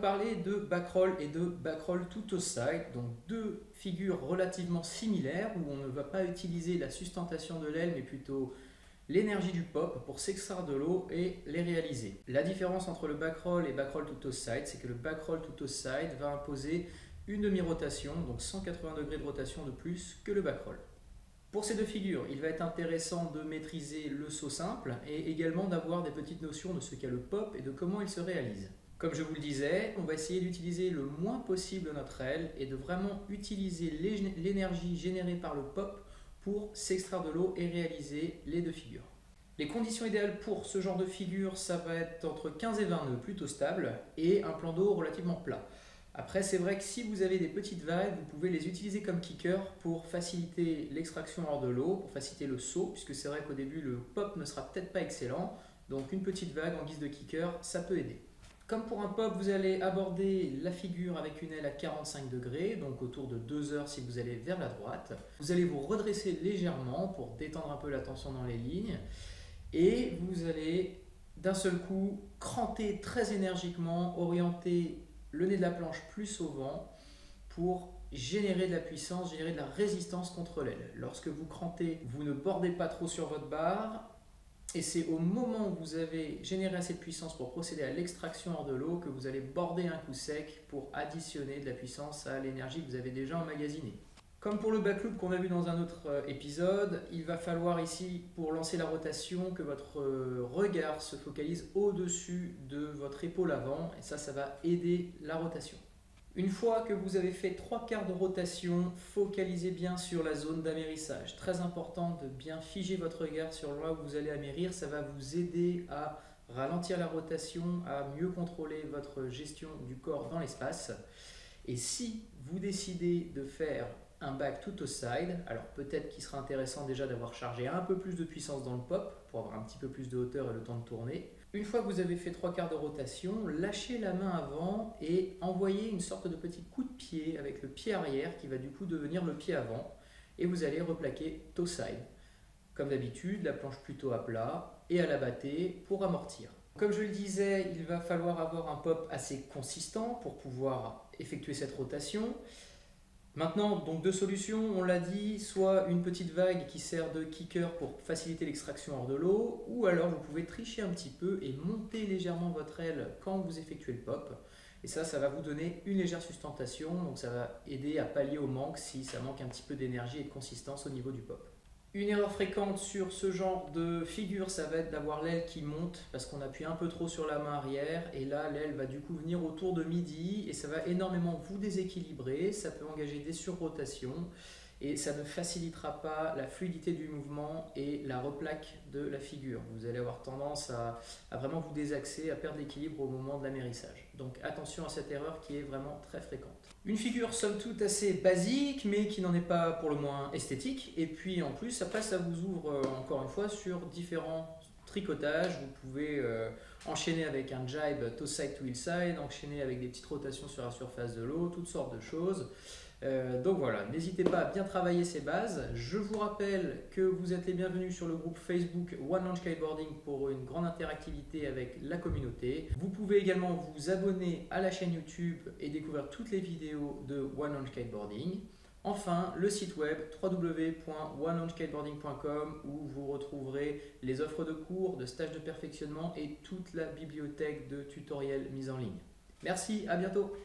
parler de backroll et de backroll to toe side, donc deux figures relativement similaires où on ne va pas utiliser la sustentation de l'aile mais plutôt l'énergie du pop pour s'extraire de l'eau et les réaliser. La différence entre le backroll et backroll to toe side, c'est que le backroll to toe side va imposer une demi-rotation, donc 180 degrés de rotation de plus que le backroll. Pour ces deux figures, il va être intéressant de maîtriser le saut simple et également d'avoir des petites notions de ce qu'est le pop et de comment il se réalise. Comme je vous le disais, on va essayer d'utiliser le moins possible notre aile et de vraiment utiliser l'énergie générée par le pop pour s'extraire de l'eau et réaliser les deux figures. Les conditions idéales pour ce genre de figure, ça va être entre 15 et 20 nœuds plutôt stable et un plan d'eau relativement plat. Après, c'est vrai que si vous avez des petites vagues, vous pouvez les utiliser comme kicker pour faciliter l'extraction hors de l'eau, pour faciliter le saut, puisque c'est vrai qu'au début, le pop ne sera peut-être pas excellent. Donc une petite vague en guise de kicker, ça peut aider. Comme pour un pop, vous allez aborder la figure avec une aile à 45 degrés, donc autour de 2 heures si vous allez vers la droite. Vous allez vous redresser légèrement pour détendre un peu la tension dans les lignes. Et vous allez d'un seul coup cranter très énergiquement, orienter le nez de la planche plus au vent pour générer de la puissance, générer de la résistance contre l'aile. Lorsque vous crantez, vous ne bordez pas trop sur votre barre. Et c'est au moment où vous avez généré assez de puissance pour procéder à l'extraction hors de l'eau que vous allez border un coup sec pour additionner de la puissance à l'énergie que vous avez déjà emmagasinée. Comme pour le backloop qu'on a vu dans un autre épisode, il va falloir ici, pour lancer la rotation, que votre regard se focalise au-dessus de votre épaule avant, et ça va aider la rotation. Une fois que vous avez fait 3/4 de rotation, focalisez bien sur la zone d'amérissage. Très important de bien figer votre regard sur là où vous allez amérir, ça va vous aider à ralentir la rotation, à mieux contrôler votre gestion du corps dans l'espace. Et si vous décidez de faire un back to toe side, alors peut-être qu'il sera intéressant déjà d'avoir chargé un peu plus de puissance dans le pop pour avoir un petit peu plus de hauteur et le temps de tourner. Une fois que vous avez fait 3/4 de rotation, lâchez la main avant et envoyez une sorte de petit coup de pied avec le pied arrière qui va du coup devenir le pied avant et vous allez replaquer toe side. Comme d'habitude, la planche plutôt à plat et à la battée pour amortir. Comme je le disais, il va falloir avoir un pop assez consistant pour pouvoir effectuer cette rotation. Maintenant, donc deux solutions, on l'a dit, soit une petite vague qui sert de kicker pour faciliter l'extraction hors de l'eau, ou alors vous pouvez tricher un petit peu et monter légèrement votre aile quand vous effectuez le pop. Et ça va vous donner une légère sustentation, donc ça va aider à pallier au manque si ça manque un petit peu d'énergie et de consistance au niveau du pop. Une erreur fréquente sur ce genre de figure, ça va être d'avoir l'aile qui monte parce qu'on appuie un peu trop sur la main arrière et là l'aile va du coup venir autour de midi et ça va énormément vous déséquilibrer, ça peut engager des surrotations et ça ne facilitera pas la fluidité du mouvement et la replaque de la figure. Vous allez avoir tendance à vraiment vous désaxer, à perdre l'équilibre au moment de l'amérissage. Donc attention à cette erreur qui est vraiment très fréquente. Une figure somme toute assez basique mais qui n'en est pas pour le moins esthétique et puis en plus après ça vous ouvre encore une fois sur différents tricotages. Vous pouvez enchaîner avec un jibe toe side to heel side, enchaîner avec des petites rotations sur la surface de l'eau, toutes sortes de choses. Donc voilà, n'hésitez pas à bien travailler ces bases. Je vous rappelle que vous êtes les bienvenus sur le groupe Facebook One Launch Kiteboarding pour une grande interactivité avec la communauté. Vous pouvez également vous abonner à la chaîne YouTube et découvrir toutes les vidéos de One Launch Kiteboarding. Enfin, le site web www.onelaunchkiteboarding.com où vous retrouverez les offres de cours, de stages de perfectionnement et toute la bibliothèque de tutoriels mis en ligne. Merci, à bientôt.